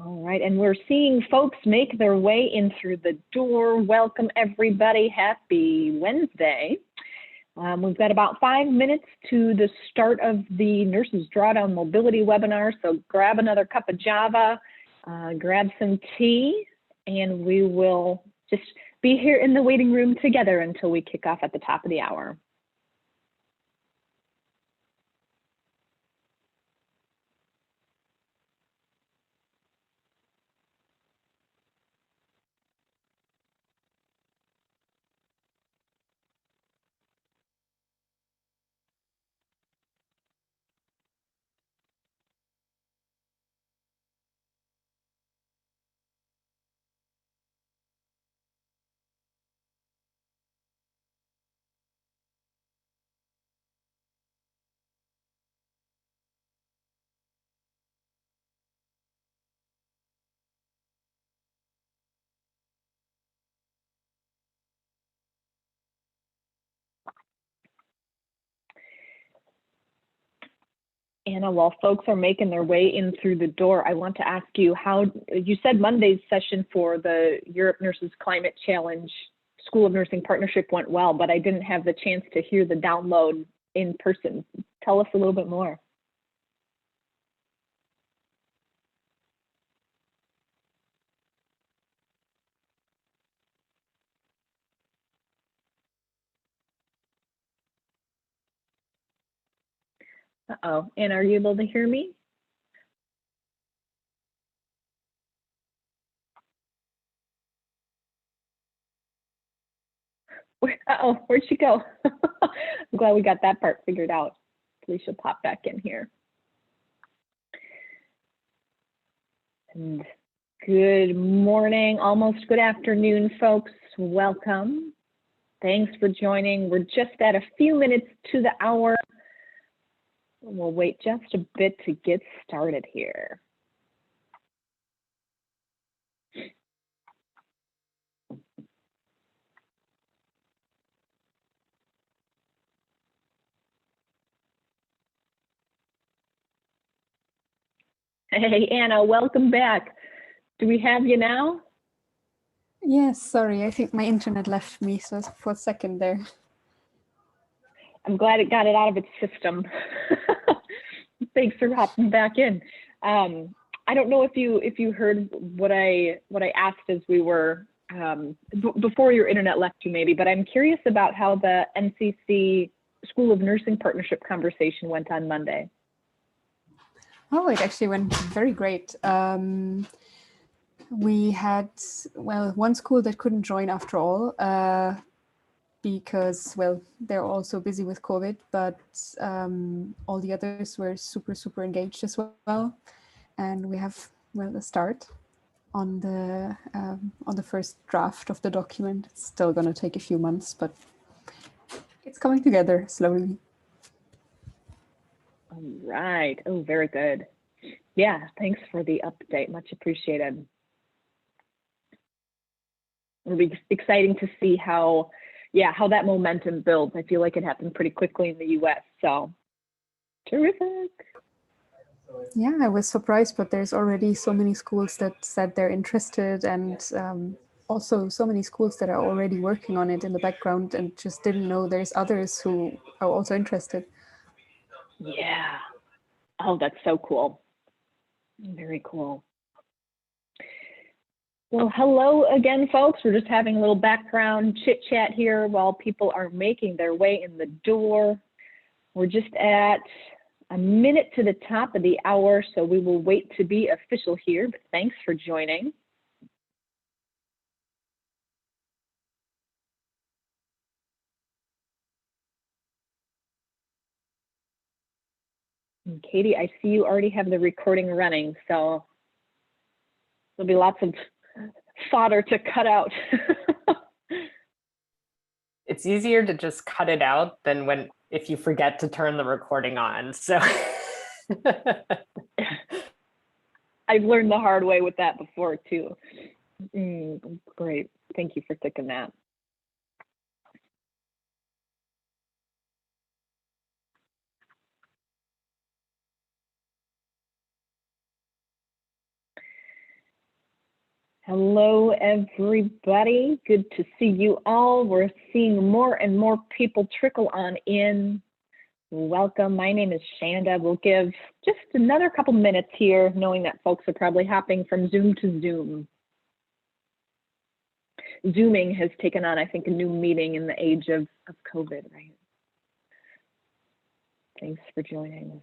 All right, and we're seeing folks make their way in through the door. Welcome, everybody. Happy Wednesday. We've got about 5 minutes to the start of the Nurses Drawdown Mobility webinar, so grab another cup of Java, grab some tea, and we will just be here in the waiting room together until we kick off at the top of the hour. Anna, while folks are making their way in through the door, I want to ask you how, you said Monday's session for the Europe Nurses Climate Challenge School of Nursing Partnership went well, but I didn't have the chance to hear the download in person. Tell us a little bit more. Uh-oh, and are you able to hear me? Uh-oh, where'd she go? I'm glad we got that part figured out. Please she'll pop back in here. And good morning, almost good afternoon, folks. Welcome. Thanks for joining. We're just at a few minutes to the hour. We'll wait just a bit to get started here. Hey, Anna, welcome back. Do we have you now? Yes, sorry, I think my internet left me so for a second there. I'm glad it got it out of its system. Thanks for hopping back in. I don't know if you heard what I asked as we were before your internet left you maybe, but I'm curious about how the NCC School of Nursing Partnership conversation went on Monday. Oh, it actually went very great. We had, well, one school that couldn't join after all, because, well, they're also busy with COVID, but all the others were super engaged as well. And we have, well, a start on the first draft of the document. It's still going to take a few months, but it's coming together slowly. All right. Oh, very good. Yeah, thanks for the update. Much appreciated. It'll be exciting to see how that momentum builds. I feel like it happened pretty quickly in the US, so terrific. Yeah, I was surprised, but there's already so many schools that said they're interested, and also so many schools that are already working on it in the background and just didn't know there's others who are also interested. Yeah. Oh, that's so cool. Very cool. Well, hello again, folks. We're just having a little background chit chat here while people are making their way in the door. We're just at a minute to the top of the hour, so we will wait to be official here, but thanks for joining. And Katie, I see you already have the recording running, so there'll be lots of fodder to cut out. It's easier to just cut it out than if you forget to turn the recording on. So I've learned the hard way with that before too. Great, thank you for picking that. Hello, everybody. Good to see you all. We're seeing more and more people trickle on in. Welcome. My name is Shanda. We'll give just another couple minutes here, knowing that folks are probably hopping from Zoom to Zoom. Zooming has taken on, I think, a new meaning in the age of COVID, right? Thanks for joining.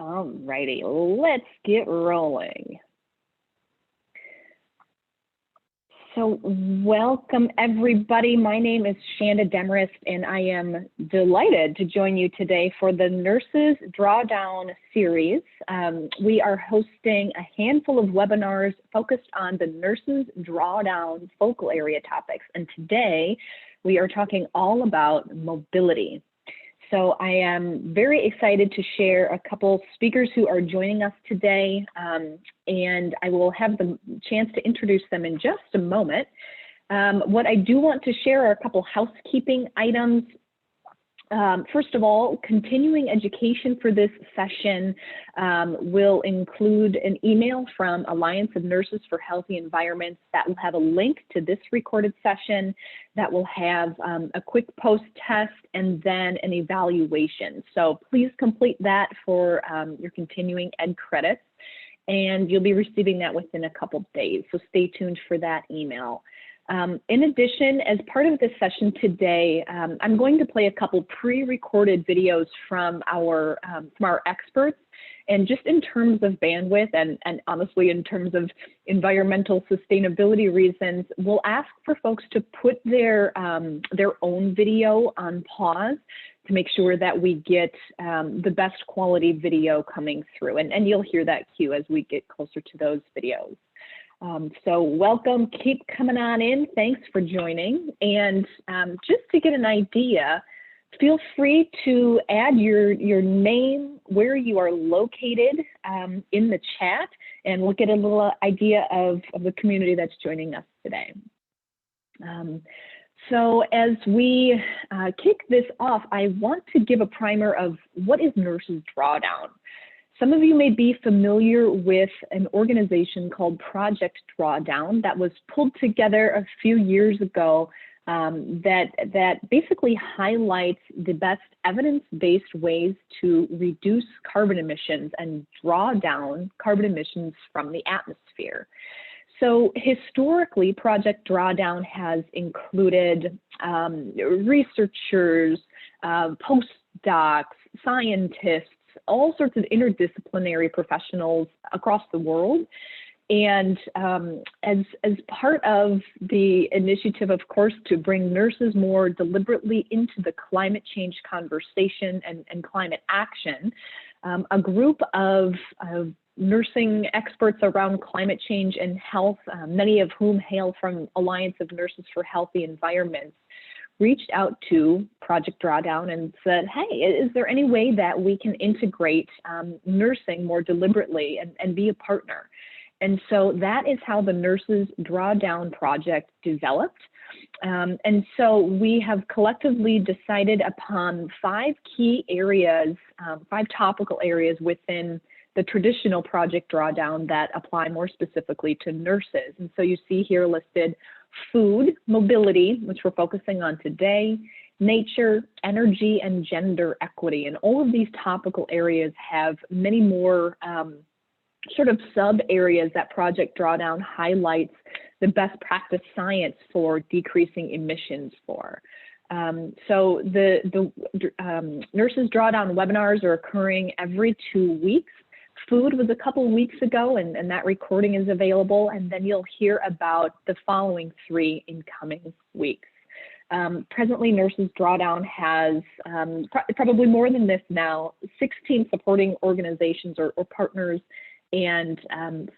All righty, let's get rolling. So welcome everybody. My name is Shanda Demarest and I am delighted to join you today for the Nurses Drawdown series. We are hosting a handful of webinars focused on the Nurses Drawdown focal area topics. And today we are talking all about mobility. So I am very excited to share a couple speakers who are joining us today, and I will have the chance to introduce them in just a moment. What I do want to share are a couple housekeeping items. First of all, continuing education for this session will include an email from Alliance of Nurses for Healthy Environments that will have a link to this recorded session, that will have a quick post test and then an evaluation. So please complete that for your continuing ed credits, and you'll be receiving that within a couple days. So stay tuned for that email. In addition, as part of this session today, I'm going to play a couple pre-recorded videos from our experts. And just in terms of bandwidth and honestly in terms of environmental sustainability reasons, we'll ask for folks to put their own video on pause to make sure that we get the best quality video coming through. And you'll hear that cue as we get closer to those videos. So welcome, keep coming on in. Thanks for joining. And just to get an idea, feel free to add your name, where you are located in the chat, and we'll get a little idea of the community that's joining us today. So as we kick this off, I want to give a primer of what is Nurses Drawdown. Some of you may be familiar with an organization called Project Drawdown that was pulled together a few years ago that basically highlights the best evidence-based ways to reduce carbon emissions and draw down carbon emissions from the atmosphere. So historically, Project Drawdown has included researchers, postdocs, scientists, all sorts of interdisciplinary professionals across the world. And as part of the initiative, of course, to bring nurses more deliberately into the climate change conversation and climate action, a group of nursing experts around climate change and health, many of whom hail from Alliance of Nurses for Healthy Environments, reached out to Project Drawdown and said, hey, is there any way that we can integrate nursing more deliberately and be a partner? And so that is how the Nurses Drawdown project developed. And so we have collectively decided upon 5 key areas, 5 topical areas within the traditional Project Drawdown that apply more specifically to nurses. And so you see here listed food, mobility, which we're focusing on today, nature, energy, and gender equity. And all of these topical areas have many more sort of sub areas that Project Drawdown highlights the best practice science for decreasing emissions for. So the Nurses Drawdown webinars are occurring every 2 weeks. Food was a couple weeks ago, and that recording is available, and then you'll hear about the following 3 in coming weeks. Presently, Nurses Drawdown has probably more than this now, 16 supporting organizations or partners, and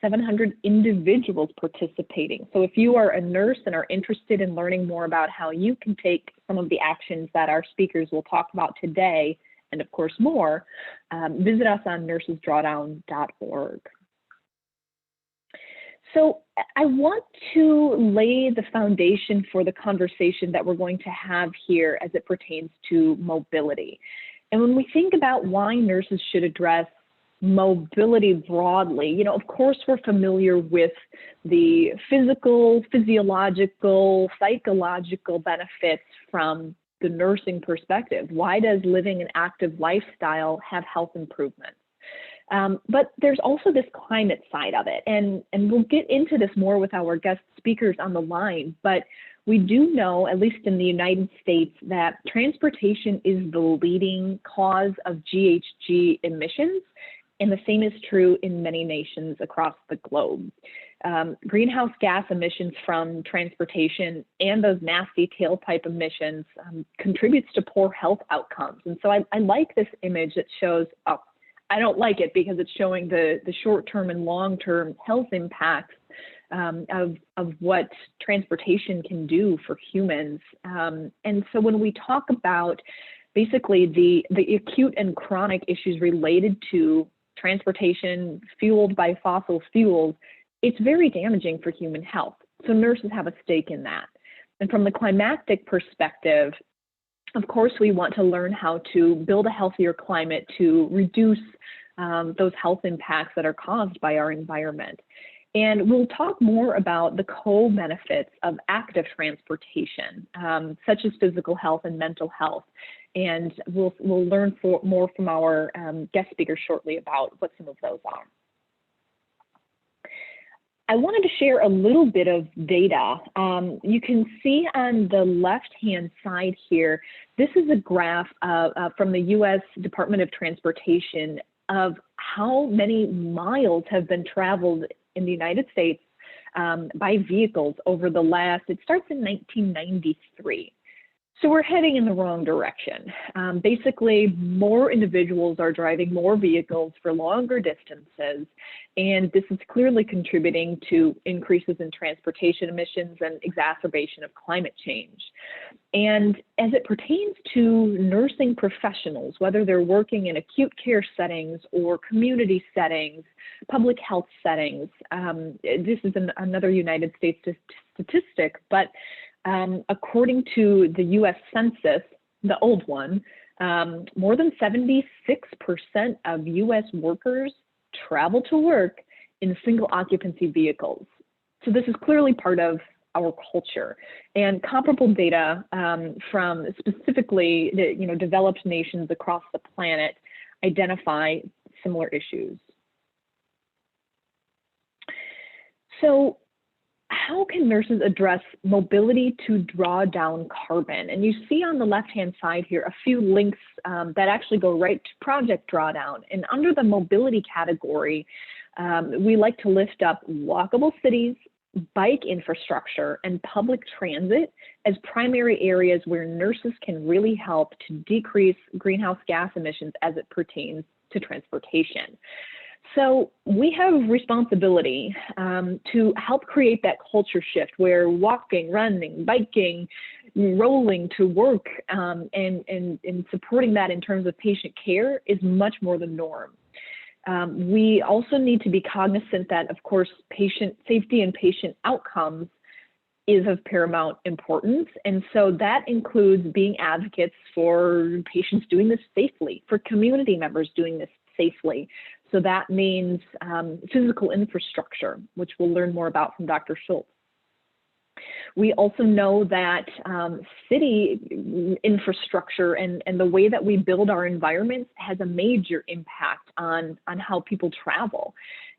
700 individuals participating. So if you are a nurse and are interested in learning more about how you can take some of the actions that our speakers will talk about today, and of course more, visit us on nursesdrawdown.org. So I want to lay the foundation for the conversation that we're going to have here as it pertains to mobility. And when we think about why nurses should address mobility broadly, you know, of course, we're familiar with the physical, physiological, psychological benefits from the nursing perspective. Why does living an active lifestyle have health improvements? But there's also this climate side of it, and we'll get into this more with our guest speakers on the line, but we do know, at least in the United States, that transportation is the leading cause of GHG emissions, and the same is true in many nations across the globe. Greenhouse gas emissions from transportation and those nasty tailpipe emissions contributes to poor health outcomes. And so I like this image that shows, I don't like it because it's showing the short-term and long-term health impacts of what transportation can do for humans. And so when we talk about basically the acute and chronic issues related to transportation fueled by fossil fuels, it's very damaging for human health. So nurses have a stake in that. And from the climactic perspective, of course, we want to learn how to build a healthier climate to reduce those health impacts that are caused by our environment. And we'll talk more about the co-benefits of active transportation, such as physical health and mental health. And we'll learn more from our guest speakers shortly about what some of those are. I wanted to share a little bit of data. You can see on the left-hand side here, this is a graph from the U.S. Department of Transportation of how many miles have been traveled in the United States by vehicles over the last, it starts in 1993. So we're heading in the wrong direction. Basically, more individuals are driving more vehicles for longer distances, and this is clearly contributing to increases in transportation emissions and exacerbation of climate change. And as it pertains to nursing professionals, whether they're working in acute care settings or community settings, public health settings, this is another United States statistic, but according to the U.S. Census, the old one, more than 76% of U.S. workers travel to work in single occupancy vehicles. So this is clearly part of our culture, and comparable data from specifically the developed nations across the planet identify similar issues. So how can nurses address mobility to draw down carbon? And you see on the left-hand side here a few links that actually go right to Project Drawdown. And under the mobility category, we like to lift up walkable cities, bike infrastructure, and public transit as primary areas where nurses can really help to decrease greenhouse gas emissions as it pertains to transportation. So we have responsibility to help create that culture shift where walking, running, biking, rolling to work, and supporting that in terms of patient care is much more the norm. We also need to be cognizant that, of course, patient safety and patient outcomes is of paramount importance. And so that includes being advocates for patients doing this safely, for community members doing this safely. So that means physical infrastructure, which we'll learn more about from Dr. Schultz. We also know that city infrastructure and the way that we build our environments has a major impact on how people travel.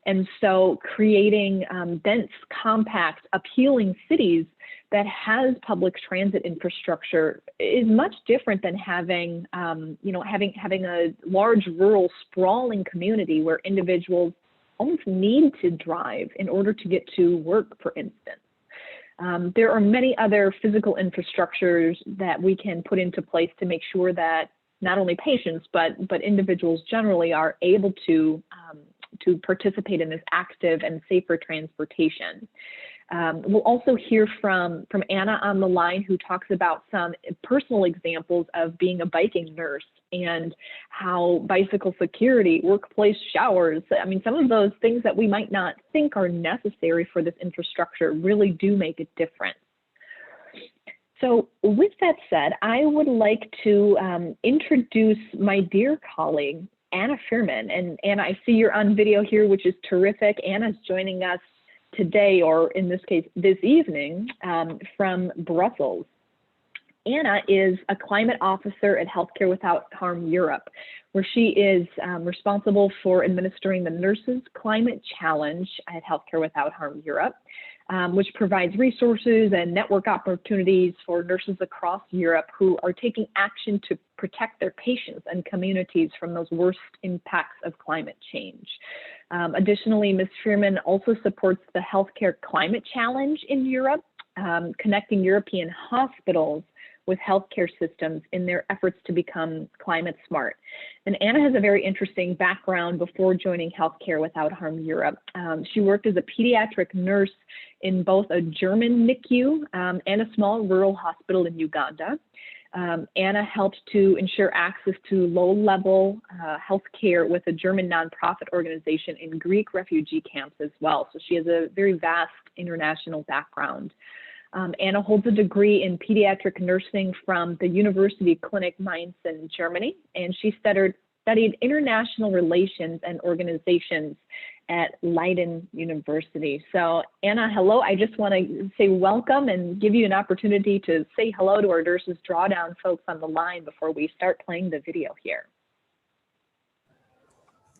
And so creating dense, compact, appealing cities that has public transit infrastructure is much different than having, having a large rural sprawling community where individuals almost need to drive in order to get to work, for instance. There are many other physical infrastructures that we can put into place to make sure that not only patients, but individuals generally are able to participate in this active and safer transportation. We'll also hear from Anna on the line, who talks about some personal examples of being a biking nurse and how bicycle security, workplace showers, I mean, some of those things that we might not think are necessary for this infrastructure really do make a difference. So with that said, I would like to introduce my dear colleague, Anna Fearman. And Anna, I see you're on video here, which is terrific. Anna's joining us today, or in this case, this evening, from Brussels. Anna is a climate officer at Healthcare Without Harm Europe, where she is responsible for administering the Nurses Climate Challenge at Healthcare Without Harm Europe, which provides resources and network opportunities for nurses across Europe who are taking action to protect their patients and communities from those worst impacts of climate change. Additionally, Ms. Fearman also supports the Healthcare Climate Challenge in Europe, connecting European hospitals with healthcare systems in their efforts to become climate smart. And Anna has a very interesting background before joining Healthcare Without Harm Europe. She worked as a pediatric nurse in both a German NICU and a small rural hospital in Uganda. Anna helped to ensure access to low-level health care with a German nonprofit organization in Greek refugee camps as well. So she has a very vast international background. Anna holds a degree in pediatric nursing from the University Clinic Mainz in Germany, and she studied international relations and organizations at Leiden University. So Anna, hello. I just want to say welcome and give you an opportunity to say hello to our Nurses Drawdown folks on the line before we start playing the video here.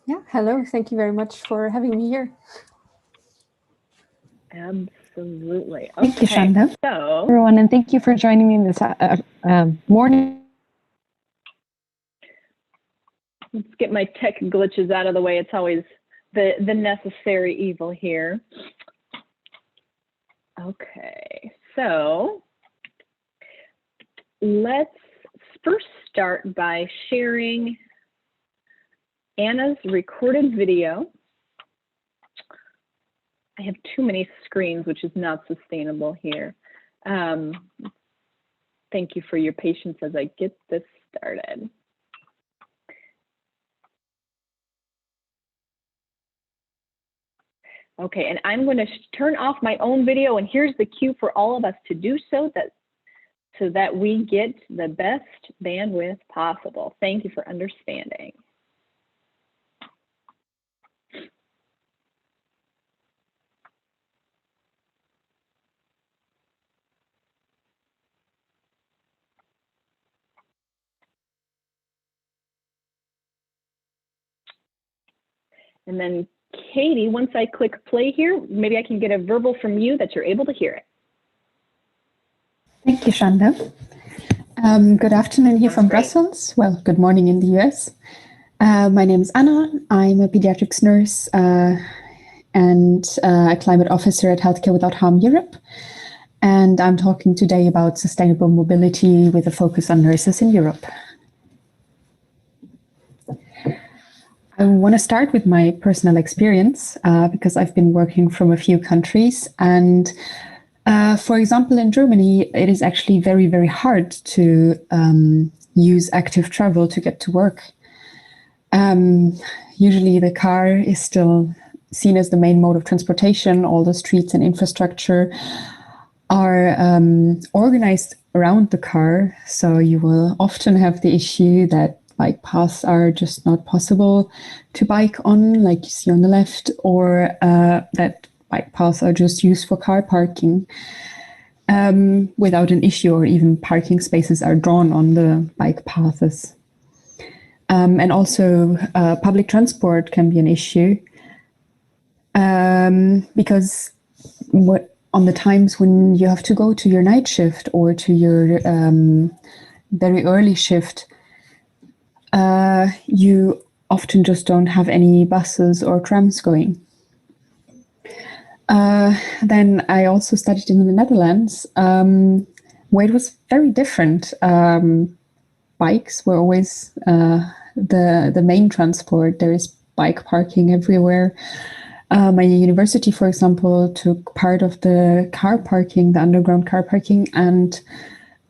Yeah, hello. Thank you very much for having me here. Absolutely. Okay. Thank you, Shanda. So, everyone, and thank you for joining me this morning. Let's get my tech glitches out of the way. It's always the necessary evil here. Okay, so let's first start by sharing Anna's recorded video. I have too many screens, which is not sustainable here. Thank you for your patience as I get this started. Okay, and I'm going to turn off my own video, and here's the cue for all of us to do so that we get the best bandwidth possible. Thank you for understanding. And then Katie, once I click play here, maybe I can get a verbal from you that you're able to hear it. Thank you, Shanda. Good afternoon here from Brussels. Well, good morning in the US. My name is Anna. I'm a pediatrics nurse and a climate officer at Healthcare Without Harm Europe. And I'm talking today about sustainable mobility with a focus on nurses in Europe. I want to start with my personal experience because I've been working from a few countries. And for example, in Germany, it is actually very, very hard to use active travel to get to work. Usually the car is still seen as the main mode of transportation. All the streets and infrastructure are organized around the car. So you will often have the issue that bike paths are just not possible to bike on, like you see on the left, or that bike paths are just used for car parking without an issue, or even parking spaces are drawn on the bike paths. And also public transport can be an issue because on the times when you have to go to your night shift or to your very early shift, you often just don't have any buses or trams going. Then I also studied in the Netherlands, where it was very different. Bikes were always the main transport. There is bike parking everywhere. My university, for example, took part of the car parking, the underground car parking, and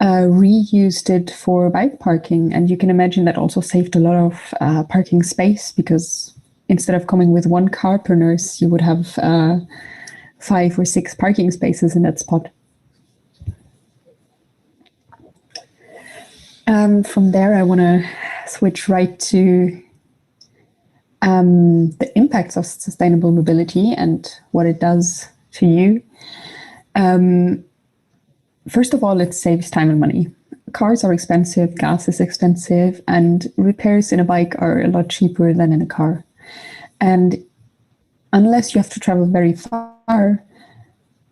reused it for bike parking. And you can imagine that also saved a lot of parking space, because instead of coming with one car per nurse, you would have 5 or 6 parking spaces in that spot. From there, I want to switch right to the impacts of sustainable mobility and what it does to you. First of all, it saves time and money. Cars are expensive, gas is expensive, and repairs in a bike are a lot cheaper than in a car. And unless you have to travel very far,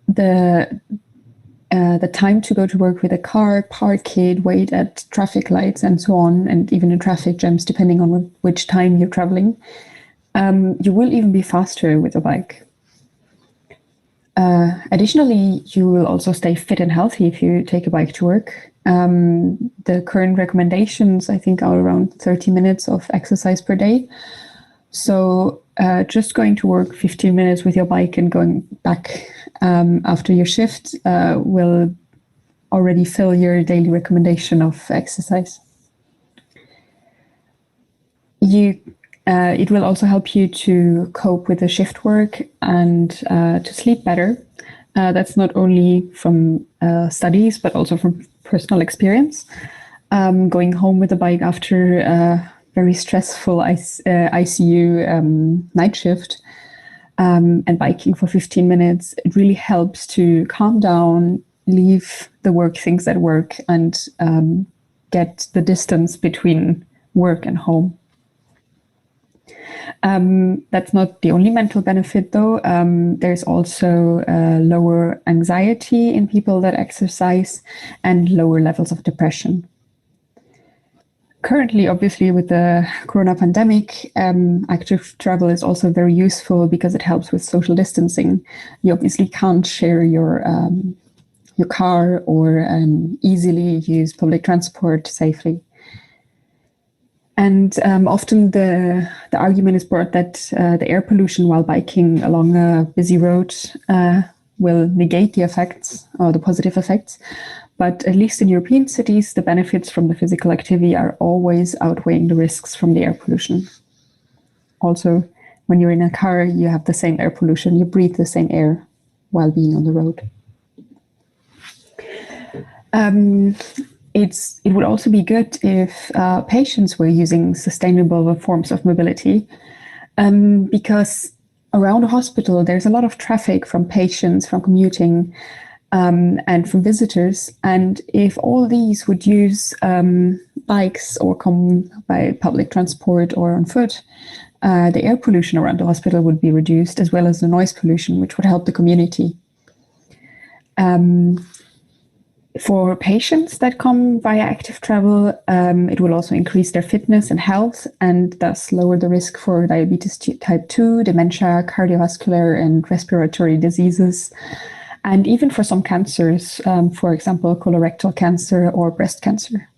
the time to go to work with a car, park it, wait at traffic lights and so on, and even in traffic jams, depending on which time you're traveling, you will even be faster with a bike. Additionally, you will also stay fit and healthy if you take a bike to work. The current recommendations, I think, are around 30 minutes of exercise per day. So just going to work 15 minutes with your bike and going back after your shift will already fill your daily recommendation of exercise. It will also help you to cope with the shift work and to sleep better. That's not only from studies, but also from personal experience. Going home with a bike after a very stressful ICU night shift and biking for 15 minutes, it really helps to calm down, leave the work things at work, and get the distance between work and home. That's not the only mental benefit, though. There's also lower anxiety in people that exercise and lower levels of depression. Currently, obviously, with the corona pandemic, active travel is also very useful because it helps with social distancing. You obviously can't share your car or easily use public transport safely. And often the argument is brought that the air pollution while biking along a busy road will negate the effects or the positive effects. But at least in European cities, the benefits from the physical activity are always outweighing the risks from the air pollution. Also, when you're in a car, you have the same air pollution. You breathe the same air while being on the road. It would also be good if patients were using sustainable forms of mobility, because around a hospital, there's a lot of traffic from patients, from commuting, and from visitors. And if all these would use bikes or come by public transport or on foot, the air pollution around the hospital would be reduced, as well as the noise pollution, which would help the community. For patients that come via active travel, it will also increase their fitness and health, and thus lower the risk for diabetes type 2, dementia, cardiovascular and respiratory diseases, and even for some cancers, for example, colorectal cancer or breast cancer.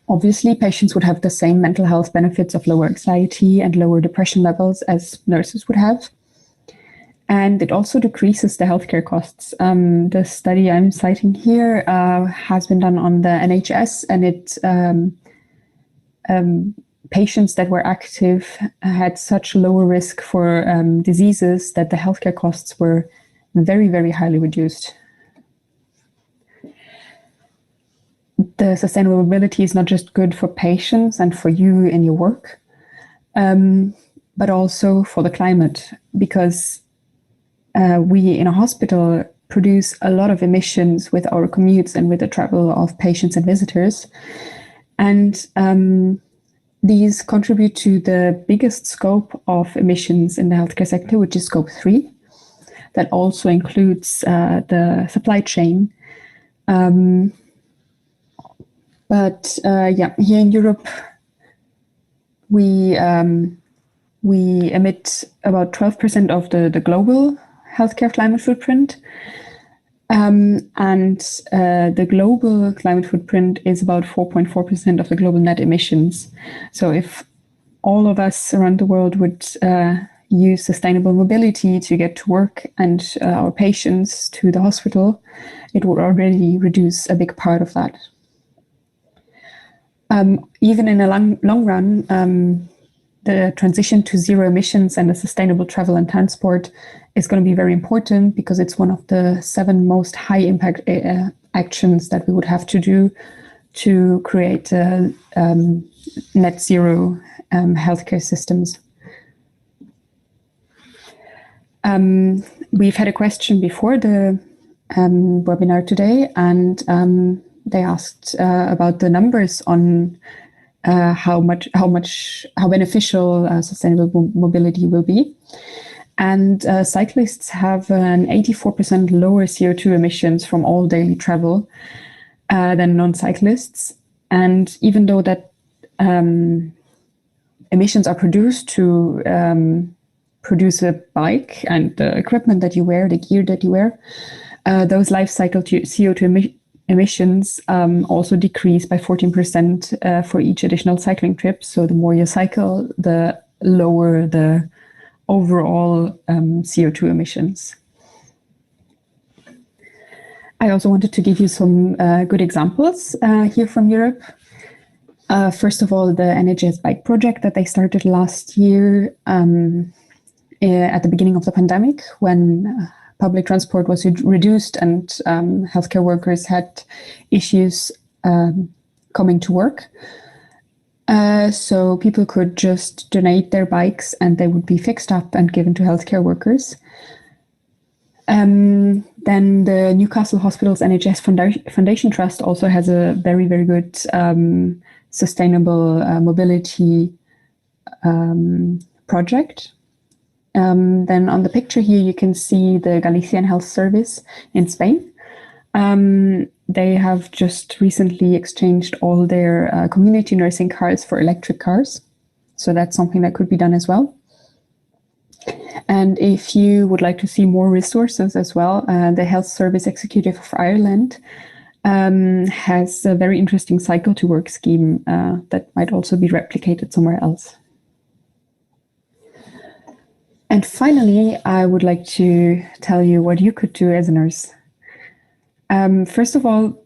Obviously, patients would have the same mental health benefits of lower anxiety and lower depression levels as nurses would have. And it also decreases the healthcare costs. The study I'm citing here has been done on the NHS, and patients that were active had such lower risk for diseases that the healthcare costs were very, very highly reduced. The sustainable mobility is not just good for patients and for you in your work, but also for the climate, because we in a hospital produce a lot of emissions with our commutes and with the travel of patients and visitors. And these contribute to the biggest scope of emissions in the healthcare sector, which is scope 3. That also includes the supply chain. But here in Europe, we emit about 12% of the global healthcare climate footprint. And the global climate footprint is about 4.4% of the global net emissions. So if all of us around the world would use sustainable mobility to get to work and our patients to the hospital, it would already reduce a big part of that. Even in a long run, the transition to zero emissions and a sustainable travel and transport is going to be very important, because it's one of the 7 most high impact actions that we would have to do to create net zero healthcare systems. We've had a question before the webinar today, and they asked about the numbers on how beneficial sustainable mobility will be. And cyclists have an 84% lower CO2 emissions from all daily travel than non-cyclists. And even though that emissions are produced to produce a bike and the equipment that you wear, the gear that you wear, those life cycle CO2 emissions also decrease by 14% for each additional cycling trip. So the more you cycle, the lower the overall CO2 emissions. I also wanted to give you some good examples here from Europe. First of all, the NHS bike project that they started last year at the beginning of the pandemic, when public transport was reduced and healthcare workers had issues coming to work. So people could just donate their bikes and they would be fixed up and given to healthcare workers. Then the Newcastle Hospital's NHS Foundation Trust also has a very, very good sustainable mobility project. Then on the picture here, you can see the Galician Health Service in Spain. They have just recently exchanged all their community nursing cars for electric cars. So that's something that could be done as well. And if you would like to see more resources as well, the Health Service Executive of Ireland has a very interesting cycle to work scheme that might also be replicated somewhere else. And finally, I would like to tell you what you could do as a nurse. First of all,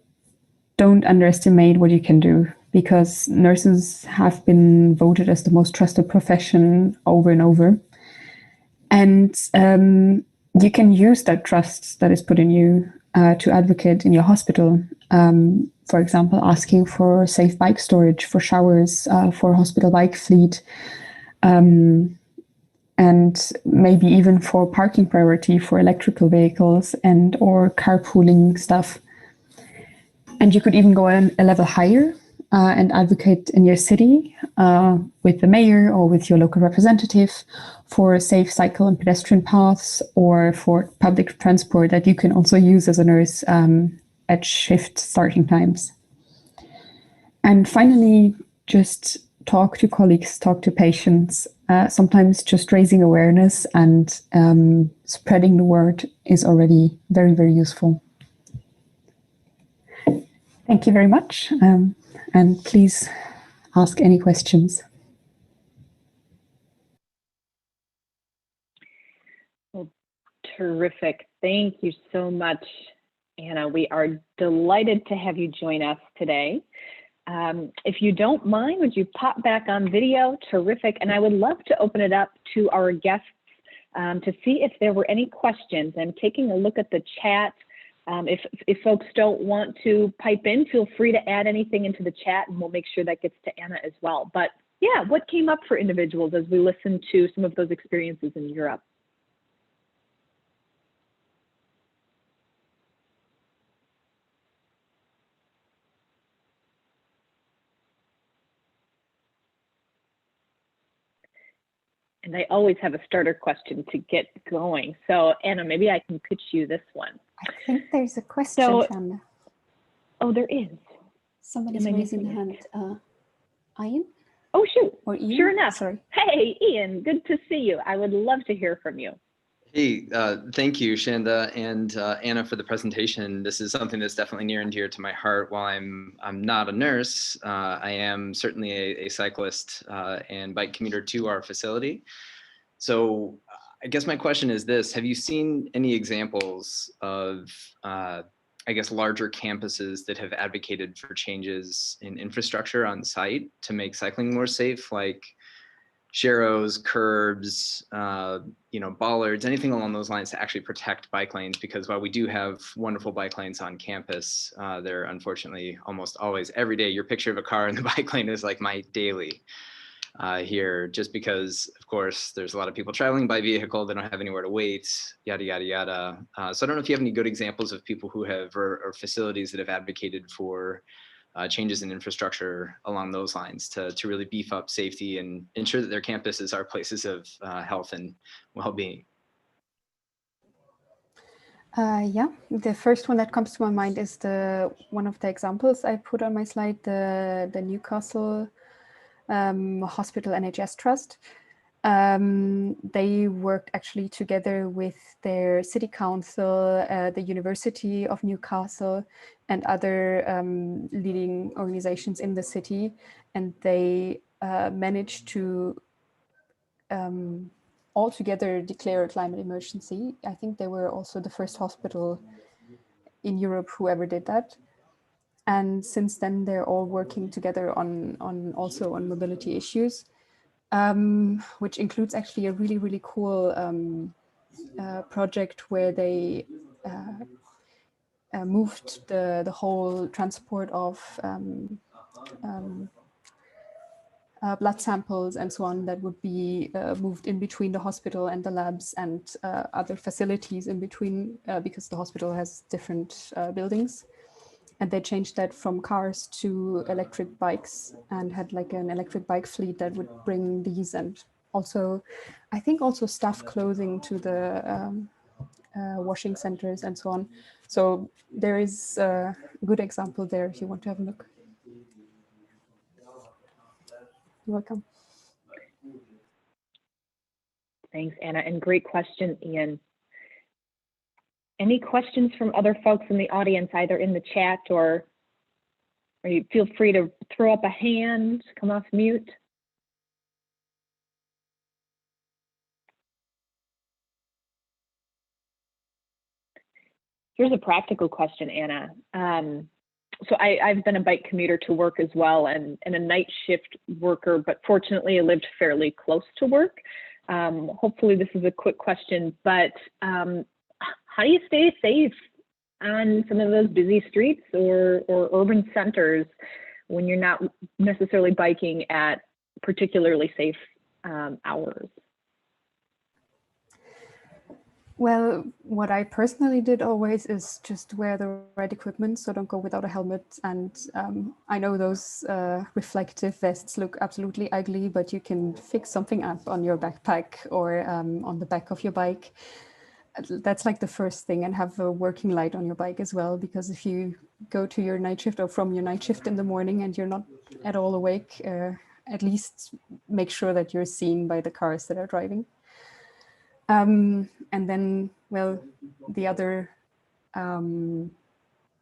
don't underestimate what you can do, because nurses have been voted as the most trusted profession over and over. And you can use that trust that is put in you to advocate in your hospital. For example, asking for safe bike storage, for showers, for hospital bike fleet, and maybe even for parking priority for electrical vehicles and or carpooling stuff. And you could even go a level higher and advocate in your city with the mayor or with your local representative for safe cycle and pedestrian paths, or for public transport that you can also use as a nurse at shift starting times. And finally, just talk to colleagues, talk to patients. Sometimes just raising awareness and spreading the word is already very, very useful. Thank you very much. And please ask any questions. Well, terrific. Thank you so much, Anna. We are delighted to have you join us today. If you don't mind, would you pop back on video? Terrific. And I would love to open it up to our guests to see if there were any questions. I'm taking a look at the chat. If folks don't want to pipe in, feel free to add anything into the chat and we'll make sure that gets to Anna as well. But yeah, what came up for individuals as we listened to some of those experiences in Europe? And I always have a starter question to get going. So Anna, maybe I can pitch you this one. I think there's a question from... Oh, there is. Somebody's raising the hand. Ian? Oh, shoot. Or Ian? Sure enough. Sorry. Hey, Ian, good to see you. I would love to hear from you. Hey, thank you, Shanda and Anna, for the presentation. This is something that's definitely near and dear to my heart. While I'm not a nurse, I am certainly a cyclist and bike commuter to our facility. So I guess my question is this: have you seen any examples of, I guess, larger campuses that have advocated for changes in infrastructure on site to make cycling more safe, like sharrows, curbs, bollards, anything along those lines to actually protect bike lanes? Because while we do have wonderful bike lanes on campus, they're unfortunately almost always every day. Your picture of a car in the bike lane is like my daily here, just because, of course, there's a lot of people traveling by vehicle. They don't have anywhere to wait, yada, yada, yada. So I don't know if you have any good examples of people who have, or facilities that have advocated for changes in infrastructure along those lines to really beef up safety and ensure that their campuses are places of health and well-being. Yeah, the first one that comes to my mind is one of the examples I put on my slide, the Newcastle Hospital NHS Trust. They worked actually together with their city council, the University of Newcastle, and other leading organizations in the city, and they managed to altogether declare a climate emergency. I think they were also the first hospital in Europe who ever did that. And since then, they're all working together on mobility issues, which includes actually a really, really cool project where they moved the whole transport of blood samples and so on that would be moved in between the hospital and the labs and other facilities in between, because the hospital has different buildings. And they changed that from cars to electric bikes and had like an electric bike fleet that would bring these, and also, I think also staff clothing to the washing centers and so on. So there is a good example there if you want to have a look. You're welcome. Thanks, Anna, and great question, Ian. Any questions from other folks in the audience, either in the chat or you feel free to throw up a hand, come off mute. Here's a practical question, Anna. So I've been a bike commuter to work as well, and a night shift worker, but fortunately I lived fairly close to work. Hopefully this is a quick question, but how do you stay safe on some of those busy streets or urban centers when you're not necessarily biking at particularly safe hours? Well, what I personally did always is just wear the right equipment, so don't go without a helmet. And I know those reflective vests look absolutely ugly, but you can fix something up on your backpack or on the back of your bike. That's like the first thing, and have a working light on your bike as well, because if you go to your night shift or from your night shift in the morning and you're not at all awake, at least make sure that you're seen by the cars that are driving. And then, well, the other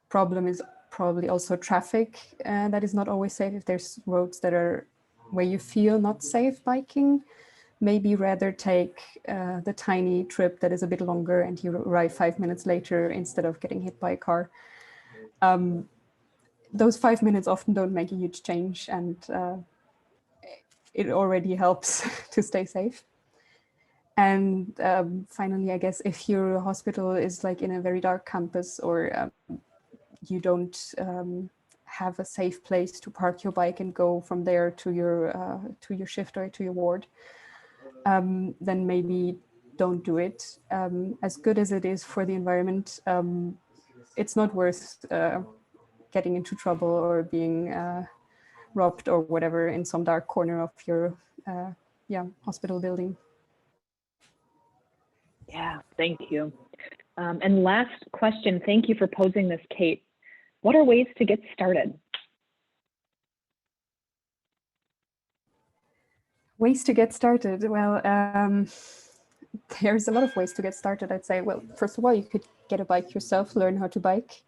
problem is probably also traffic that is not always safe. If there's roads that are where you feel not safe biking, maybe rather take the tiny trip that is a bit longer and you arrive 5 minutes later instead of getting hit by a car. Those 5 minutes often don't make a huge change, and it already helps to stay safe. And finally, I guess if your hospital is like in a very dark campus, or you don't have a safe place to park your bike and go from there to your shift or to your ward, then maybe don't do it. As good as it is for the environment, it's not worth getting into trouble or being robbed or whatever in some dark corner of your hospital building. Yeah, thank you. And last question, thank you for posing this, Kate. What are ways to get started? Ways to get started. Well, there's a lot of ways to get started. I'd say, well, first of all, you could get a bike yourself, learn how to bike.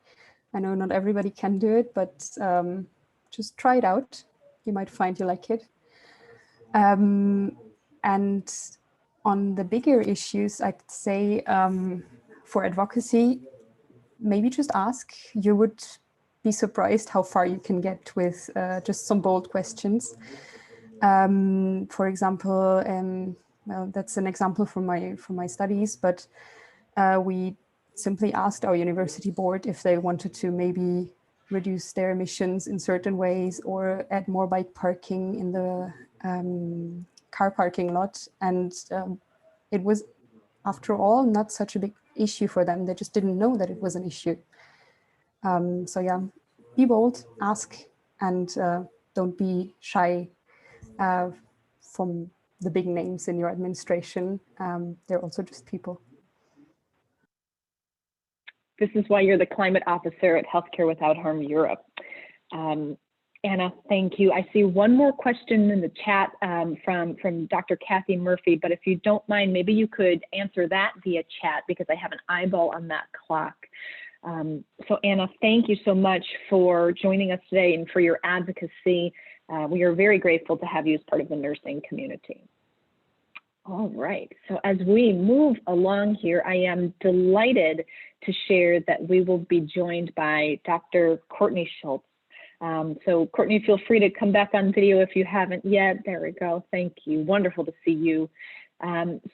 I know not everybody can do it, but just try it out. You might find you like it. And on the bigger issues, I'd say for advocacy, maybe just ask. You would be surprised how far you can get with just some bold questions. For example, well, that's an example from my studies, but we simply asked our university board if they wanted to maybe reduce their emissions in certain ways or add more bike parking in the car parking lot. And it was, after all, not such a big issue for them. They just didn't know that it was an issue. So yeah, be bold, ask, and don't be shy from the big names in your administration. They're also just people. This is why you're the climate officer at Healthcare Without Harm Europe. Anna, thank you. I see one more question in the chat from Dr. Kathy Murphy, but if you don't mind, maybe you could answer that via chat because I have an eyeball on that clock. So Anna, thank you so much for joining us today and for your advocacy. We are very grateful to have you as part of the nursing community. All right, so as we move along here, I am delighted to share that we will be joined by Dr. Courtney Schultz. So Courtney, feel free to come back on video if you haven't yet. There we go, thank you, wonderful to see you.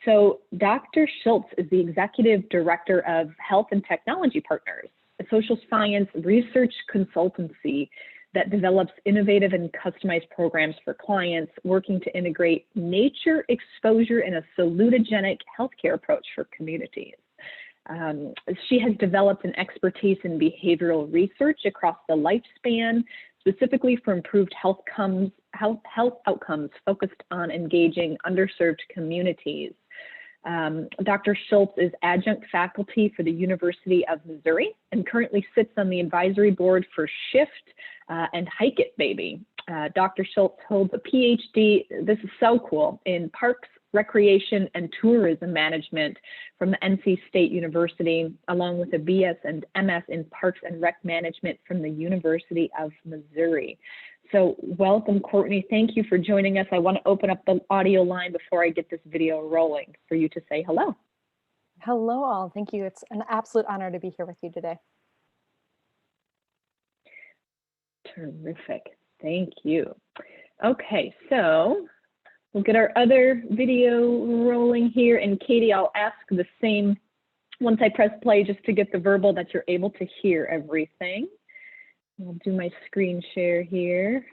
So Dr. Schultz is the Executive Director of Health and Technology Partners, a social science research consultancy that develops innovative and customized programs for clients working to integrate nature exposure in a salutogenic healthcare approach for communities. She has developed an expertise in behavioral research across the lifespan, specifically for improved health outcomes focused on engaging underserved communities. Dr. Schultz is adjunct faculty for the University of Missouri and currently sits on the advisory board for SHIFT and Hike It Baby. Dr. Schultz holds a PhD, this is so cool, in Parks, Recreation, and Tourism Management from the NC State University, along with a BS and MS in Parks and Rec Management from the University of Missouri. So welcome, Courtney. Thank you for joining us. I want to open up the audio line before I get this video rolling for you to say hello. Hello all, thank you. It's an absolute honor to be here with you today. Terrific, thank you. Okay, so we'll get our other video rolling here. And Katie, I'll ask the same once I press play just to get the verbal that you're able to hear everything. I'll do my screen share here.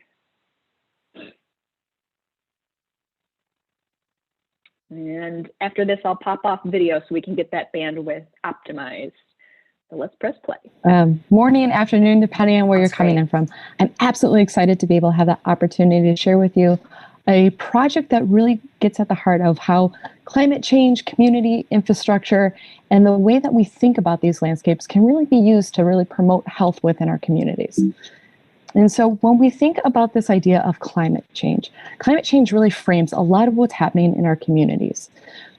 And after this, I'll pop off video so we can get that bandwidth optimized. So let's press play. Morning, afternoon, depending on where you're coming in from. I'm absolutely excited to be able to have the opportunity to share with you a project that really gets at the heart of how climate change, community infrastructure, and the way that we think about these landscapes can really be used to really promote health within our communities. And so when we think about this idea of climate change really frames a lot of what's happening in our communities.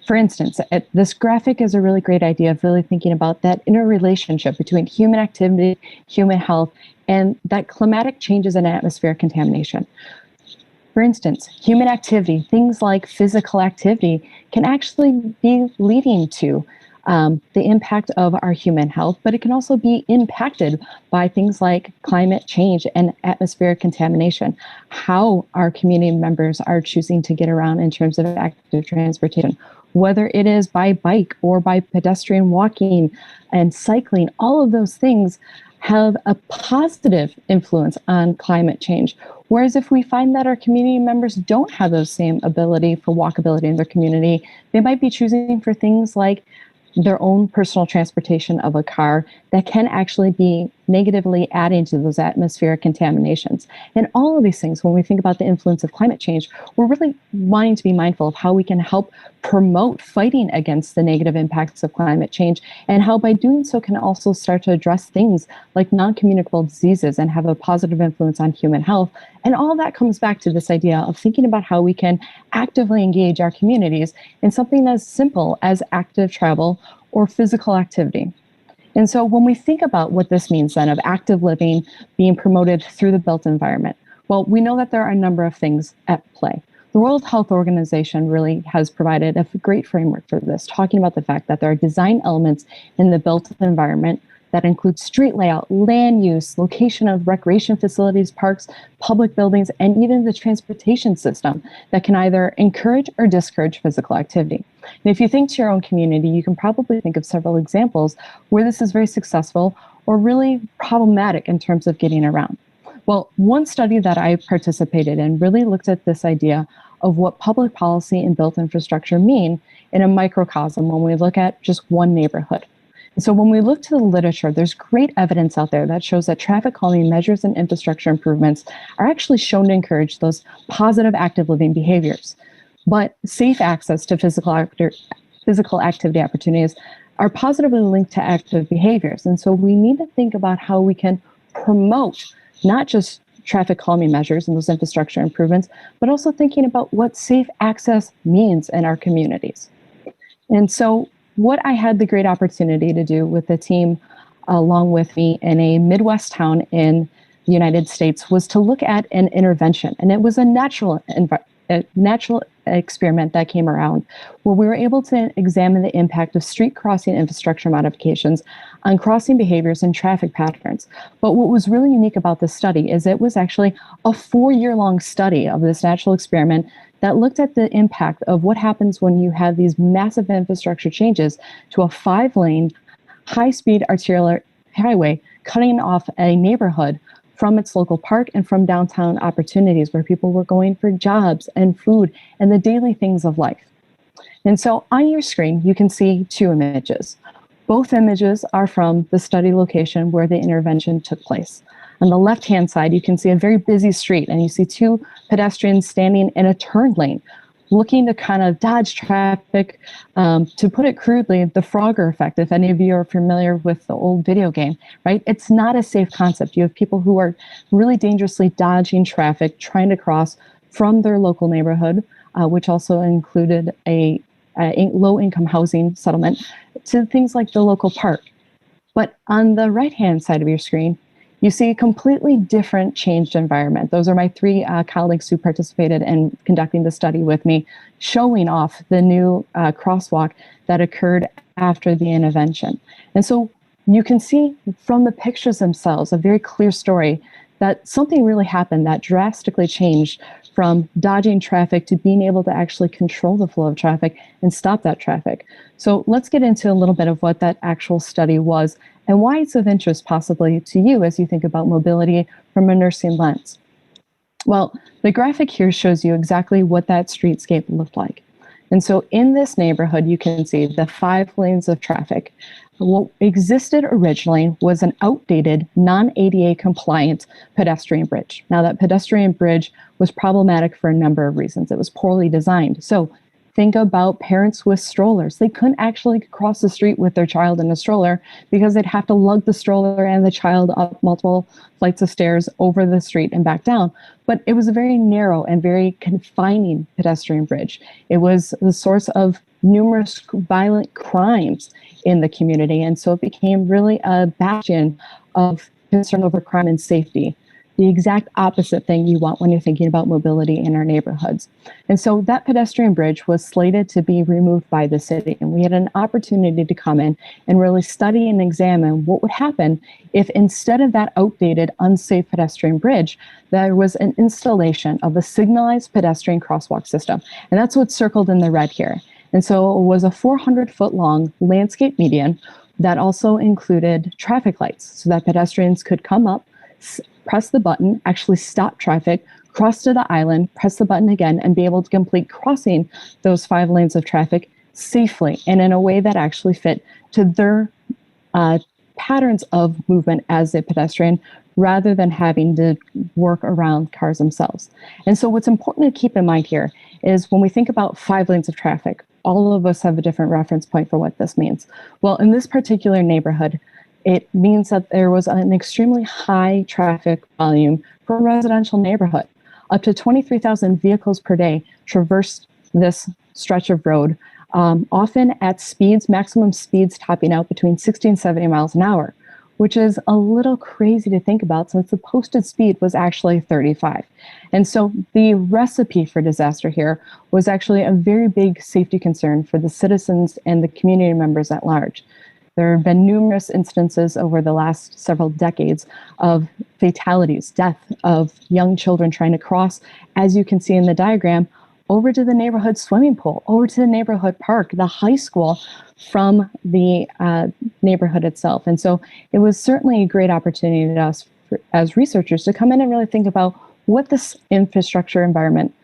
For instance, this graphic is a really great idea of really thinking about that interrelationship between human activity, human health, and that climatic changes and atmospheric contamination. For instance, human activity, things like physical activity, can actually be leading to the impact of our human health, but it can also be impacted by things like climate change and atmospheric contamination, how our community members are choosing to get around in terms of active transportation, whether it is by bike or by pedestrian walking and cycling. All of those things have a positive influence on climate change. Whereas if we find that our community members don't have those same ability for walkability in their community, they might be choosing for things like their own personal transportation of a car that can actually be negatively adding to those atmospheric contaminations. And all of these things, when we think about the influence of climate change, we're really wanting to be mindful of how we can help promote fighting against the negative impacts of climate change, and how by doing so can also start to address things like non-communicable diseases and have a positive influence on human health. And all that comes back to this idea of thinking about how we can actively engage our communities in something as simple as active travel or physical activity. And so when we think about what this means then of active living being promoted through the built environment, well, we know that there are a number of things at play. The World Health Organization really has provided a great framework for this, talking about the fact that there are design elements in the built environment that include street layout, land use, location of recreation facilities, parks, public buildings, and even the transportation system that can either encourage or discourage physical activity. And if you think to your own community, you can probably think of several examples where this is very successful or really problematic in terms of getting around. Well, one study that I participated in really looked at this idea of what public policy and built infrastructure mean in a microcosm when we look at just one neighborhood. And so when we look to the literature, there's great evidence out there that shows that traffic calming measures and infrastructure improvements are actually shown to encourage those positive active living behaviors. But safe access to physical activity opportunities are positively linked to active behaviors. And so we need to think about how we can promote not just traffic calming measures and those infrastructure improvements, but also thinking about what safe access means in our communities. And so what I had the great opportunity to do with the team along with me in a Midwest town in the United States was to look at an intervention. And it was a natural experiment that came around where we were able to examine the impact of street crossing infrastructure modifications on crossing behaviors and traffic patterns. But what was really unique about this study is it was actually a 4-year-long study of this natural experiment that looked at the impact of what happens when you have these massive infrastructure changes to a 5-lane, high-speed arterial highway cutting off a neighborhood from its local park and from downtown opportunities where people were going for jobs and food and the daily things of life. And so on your screen, you can see 2 images. Both images are from the study location where the intervention took place. On the left-hand side, you can see a very busy street, and you see 2 pedestrians standing in a turn lane, looking to kind of dodge traffic. To put it crudely, the Frogger effect, if any of you are familiar with the old video game, right? It's not a safe concept. You have people who are really dangerously dodging traffic, trying to cross from their local neighborhood, which also included a low-income housing settlement, to things like the local park. But on the right-hand side of your screen, you see a completely different changed environment. Those are my 3 colleagues who participated in conducting the study with me, showing off the new crosswalk that occurred after the intervention. And so you can see from the pictures themselves a very clear story that something really happened that drastically changed from dodging traffic to being able to actually control the flow of traffic and stop that traffic. So let's get into a little bit of what that actual study was and why it's of interest possibly to you as you think about mobility from a nursing lens. Well, the graphic here shows you exactly what that streetscape looked like. And so in this neighborhood, you can see the 5 lanes of traffic. What existed originally was an outdated, non-ADA compliant pedestrian bridge. Now that pedestrian bridge was problematic for a number of reasons. It was poorly designed. So think about parents with strollers. They couldn't actually cross the street with their child in a stroller because they'd have to lug the stroller and the child up multiple flights of stairs over the street and back down. But it was a very narrow and very confining pedestrian bridge. It was the source of numerous violent crimes in the community. And so it became really a bastion of concern over crime and safety. The exact opposite thing you want when you're thinking about mobility in our neighborhoods. And so that pedestrian bridge was slated to be removed by the city. And we had an opportunity to come in and really study and examine what would happen if instead of that outdated, unsafe pedestrian bridge, there was an installation of a signalized pedestrian crosswalk system. And that's what's circled in the red here. And so it was a 400-foot long landscape median that also included traffic lights so that pedestrians could come up, press the button, actually stop traffic, cross to the island, press the button again, and be able to complete crossing those 5 lanes of traffic safely and in a way that actually fit to their patterns of movement as a pedestrian rather than having to work around cars themselves. And so what's important to keep in mind here is when we think about 5 lanes of traffic, all of us have a different reference point for what this means. Well, in this particular neighborhood, it means that there was an extremely high traffic volume for a residential neighborhood. Up to 23,000 vehicles per day traversed this stretch of road, often at speeds, maximum speeds topping out between 60 and 70 miles an hour, which is a little crazy to think about since the posted speed was actually 35. And so the recipe for disaster here was actually a very big safety concern for the citizens and the community members at large. There have been numerous instances over the last several decades of fatalities, death of young children trying to cross, as you can see in the diagram, over to the neighborhood swimming pool, over to the neighborhood park, the high school, from the neighborhood itself. And so it was certainly a great opportunity to us as researchers to come in and really think about what this infrastructure environment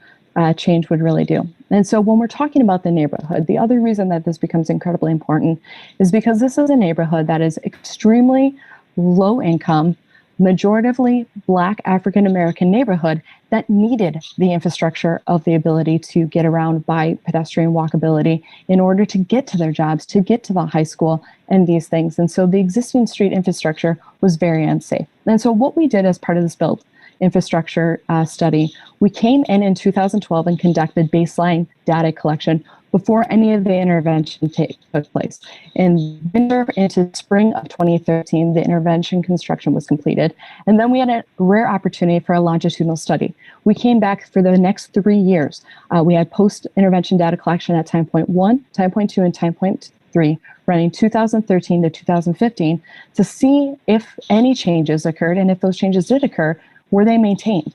change would really do. And so when we're talking about the neighborhood, the other reason that this becomes incredibly important is because this is a neighborhood that is extremely low income, majoritively Black African-American neighborhood that needed the infrastructure of the ability to get around by pedestrian walkability in order to get to their jobs, to get to the high school and these things. And so the existing street infrastructure was very unsafe. And so what we did as part of this build infrastructure study, we came in 2012 and conducted baseline data collection before any of the intervention took place. In winter into spring of 2013, the intervention construction was completed. And then we had a rare opportunity for a longitudinal study. We came back for the next 3 years. We had post-intervention data collection at time point 1, time point 2, and time point 3, running 2013 to 2015 to see if any changes occurred, and if those changes did occur, were they maintained?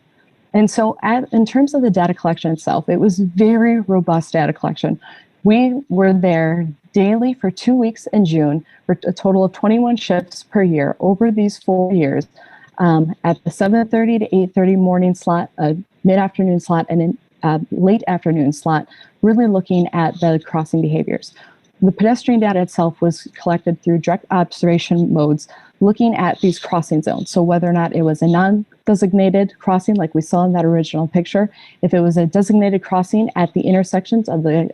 And so in terms of the data collection itself, it was very robust data collection. We were there daily for 2 weeks in June for a total of 21 shifts per year over these 4 years at the 7:30 to 8:30 morning slot, a mid-afternoon slot, and a late afternoon slot, really looking at the crossing behaviors. The pedestrian data itself was collected through direct observation modes, looking at these crossing zones. So whether or not it was a non-designated crossing, like we saw in that original picture, if it was a designated crossing at the intersections of the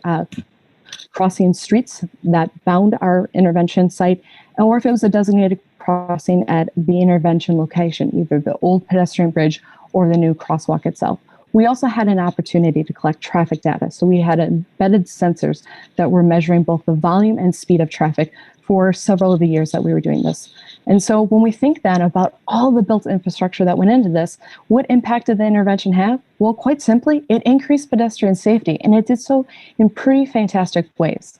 crossing streets that bound our intervention site, or if it was a designated crossing at the intervention location, either the old pedestrian bridge or the new crosswalk itself. We also had an opportunity to collect traffic data. So we had embedded sensors that were measuring both the volume and speed of traffic for several of the years that we were doing this. And so when we think then about all the built infrastructure that went into this, what impact did the intervention have? Well, quite simply, it increased pedestrian safety, and it did so in pretty fantastic ways.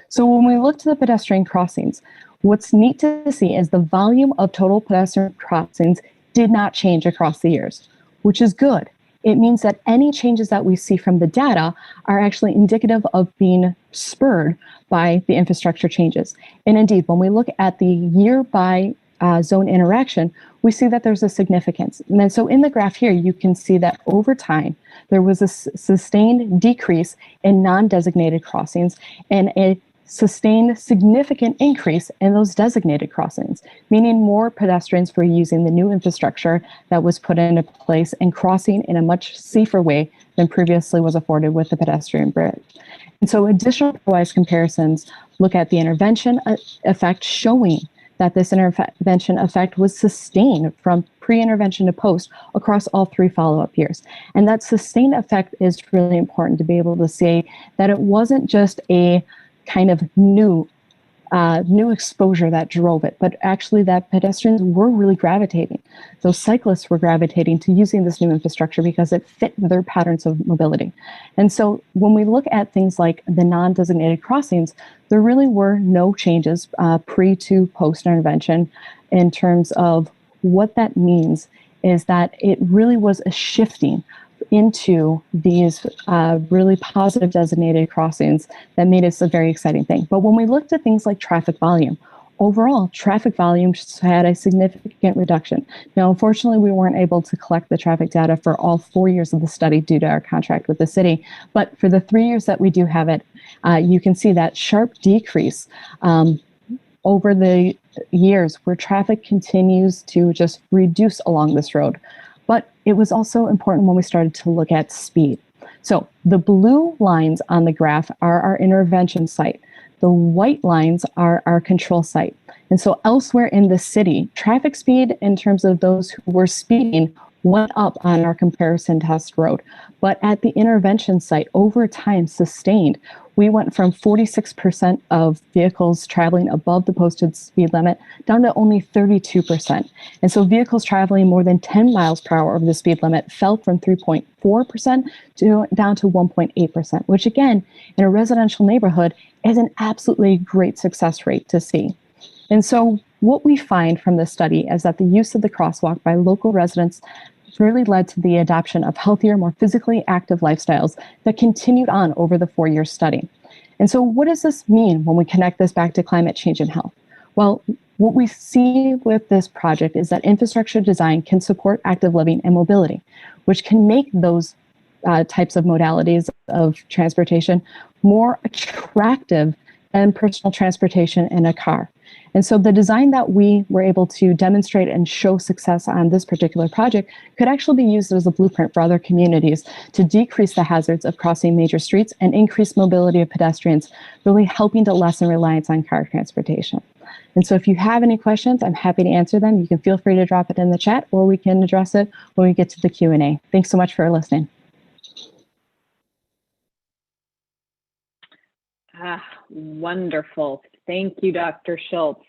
So when we look to the pedestrian crossings, what's neat to see is the volume of total pedestrian crossings did not change across the years, which is good. It means that any changes that we see from the data are actually indicative of being spurred by the infrastructure changes. And indeed, when we look at the year by zone interaction, we see that there's a significance. And then so in the graph here, you can see that over time, there was a sustained decrease in non-designated crossings and a sustained significant increase in those designated crossings, meaning more pedestrians were using the new infrastructure that was put into place and crossing in a much safer way than previously was afforded with the pedestrian bridge. And so additional pairwise comparisons look at the intervention effect, showing that this intervention effect was sustained from pre-intervention to post across all 3 follow-up years. And that sustained effect is really important to be able to say that it wasn't just a kind of new exposure that drove it, but actually that pedestrians were really gravitating. Those cyclists were gravitating to using this new infrastructure because it fit their patterns of mobility. And so when we look at things like the non-designated crossings, there really were no changes pre to post intervention. In terms of what that means is that it really was a shifting into these really positive designated crossings that made it a very exciting thing. But when we looked at things like traffic volume, overall traffic volume had a significant reduction. Now, unfortunately, we weren't able to collect the traffic data for all 4 years of the study due to our contract with the city. But for the 3 years that we do have it, you can see that sharp decrease over the years where traffic continues to just reduce along this road. But it was also important when we started to look at speed. So the blue lines on the graph are our intervention site. The white lines are our control site. And so elsewhere in the city, traffic speed in terms of those who were speeding went up on our comparison test road. But at the intervention site, over time, sustained, we went from 46% of vehicles traveling above the posted speed limit down to only 32%. And so vehicles traveling more than 10 miles per hour over the speed limit fell from 3.4% down to 1.8%, which again, in a residential neighborhood, is an absolutely great success rate to see. And so what we find from this study is that the use of the crosswalk by local residents really led to the adoption of healthier, more physically active lifestyles that continued on over the 4-year study. And so what does this mean when we connect this back to climate change and health? Well, what we see with this project is that infrastructure design can support active living and mobility, which can make those types of modalities of transportation more attractive than personal transportation in a car. And so the design that we were able to demonstrate and show success on this particular project could actually be used as a blueprint for other communities to decrease the hazards of crossing major streets and increase mobility of pedestrians, really helping to lessen reliance on car transportation. And so if you have any questions, I'm happy to answer them. You can feel free to drop it in the chat, or we can address it when we get to the Q&A. Thanks so much for listening. Wonderful. Thank you, Dr. Schultz.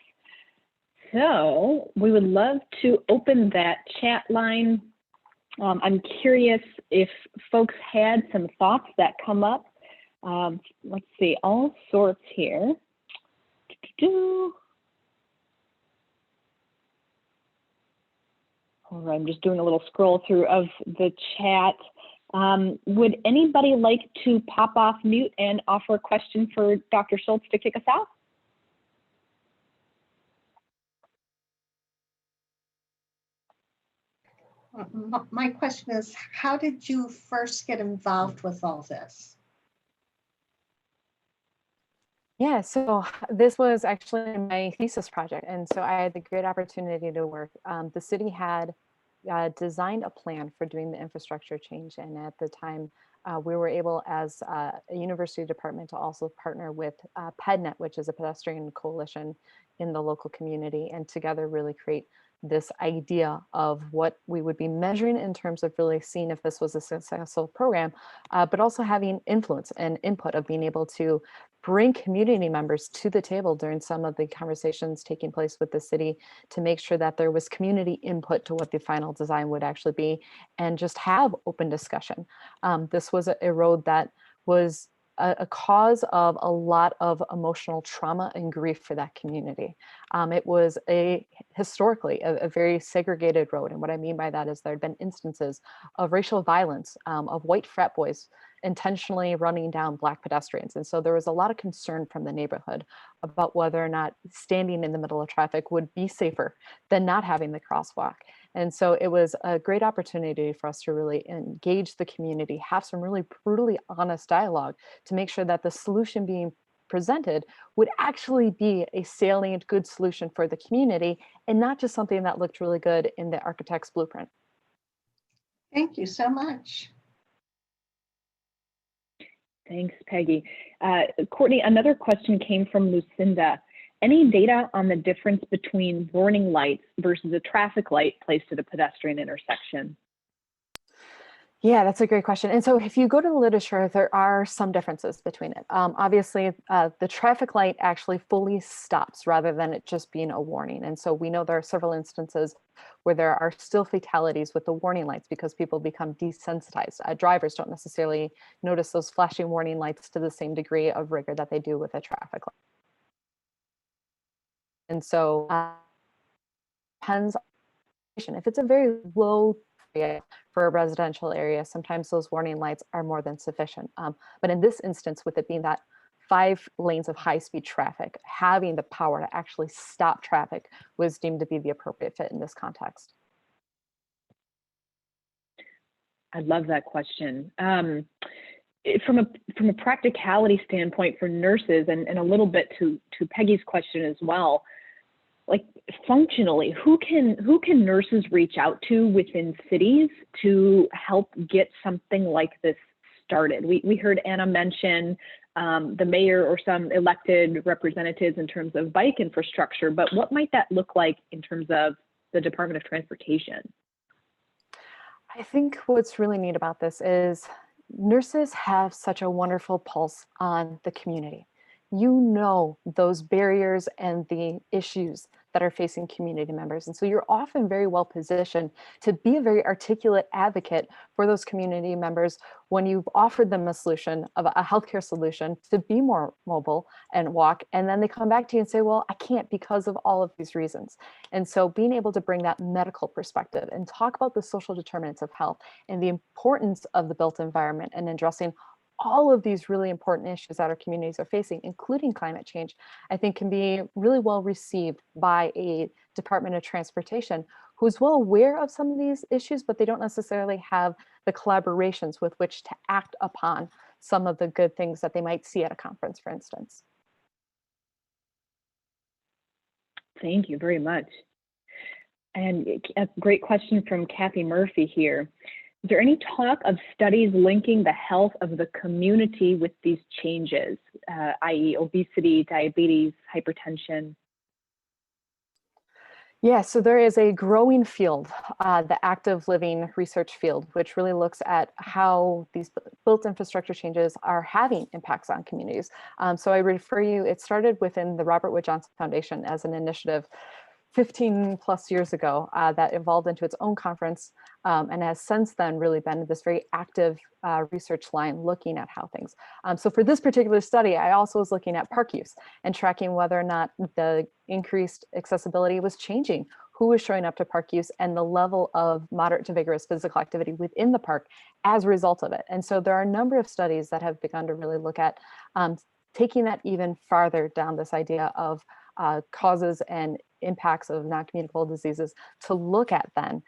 So we would love to open that chat line. I'm curious if folks had some thoughts that come up. Let's see, all sorts here. All right, I'm just doing a little scroll through of the chat. Would anybody like to pop off mute and offer a question for Dr. Schultz to kick us out? My question is, how did you first get involved with all this? Yeah, so this was actually my thesis project. And so I had the great opportunity to work. The city had designed a plan for doing the infrastructure change. And at the time, we were able as a university department to also partner with PEDNet, which is a pedestrian coalition in the local community, and together really create this idea of what we would be measuring in terms of really seeing if this was a successful program, but also having influence and input of being able to bring community members to the table during some of the conversations taking place with the city to make sure that there was community input to what the final design would actually be, and just have open discussion. This was a road that was a cause of a lot of emotional trauma and grief for that community. It was historically a very segregated road. And what I mean by that is there had been instances of racial violence, of white frat boys intentionally running down Black pedestrians. And so there was a lot of concern from the neighborhood about whether or not standing in the middle of traffic would be safer than not having the crosswalk. And so it was a great opportunity for us to really engage the community, have some really brutally honest dialogue to make sure that the solution being presented would actually be a salient, good solution for the community, and not just something that looked really good in the architect's blueprint. Thank you so much. Thanks, Peggy. Courtney, another question came from Lucinda. Any data on the difference between warning lights versus a traffic light placed at a pedestrian intersection? Yeah, that's a great question. And so if you go to the literature, there are some differences between it. Obviously, the traffic light actually fully stops rather than it just being a warning. And so we know there are several instances where there are still fatalities with the warning lights because people become desensitized. Drivers don't necessarily notice those flashing warning lights to the same degree of rigor that they do with a traffic light. And so depends on if it's a very low area for a residential area, sometimes those warning lights are more than sufficient. But in this instance, with it being that 5 lanes of high-speed traffic, having the power to actually stop traffic was deemed to be the appropriate fit in this context. I love that question. From a practicality standpoint for nurses, and a little bit to Peggy's question as well, like functionally, who can nurses reach out to within cities to help get something like this started? We heard Anna mention the mayor or some elected representatives in terms of bike infrastructure, but what might that look like in terms of the Department of Transportation? I think what's really neat about this is nurses have such a wonderful pulse on the community. You know those barriers and the issues that are facing community members. And so you're often very well positioned to be a very articulate advocate for those community members when you've offered them a solution, of a healthcare solution, to be more mobile and walk. And then they come back to you and say, well, I can't because of all of these reasons. And so being able to bring that medical perspective and talk about the social determinants of health and the importance of the built environment and addressing all of these really important issues that our communities are facing, including climate change, I think can be really well received by a Department of Transportation who's well aware of some of these issues, but they don't necessarily have the collaborations with which to act upon some of the good things that they might see at a conference, for instance. Thank you very much. And a great question from Kathy Murphy here. Is there any talk of studies linking the health of the community with these changes, i.e. obesity, diabetes, hypertension? Yeah, so there is a growing field, the active living research field, which really looks at how these built infrastructure changes are having impacts on communities. So I refer you, it started within the Robert Wood Johnson Foundation as an initiative 15 plus years ago that evolved into its own conference and has since then really been this very active research line looking at how things. So for this particular study, I also was looking at park use and tracking whether or not the increased accessibility was changing, who was showing up to park use, and the level of moderate to vigorous physical activity within the park as a result of it. And so there are a number of studies that have begun to really look at taking that even farther down, this idea of causes and impacts of non-communicable diseases, to look at then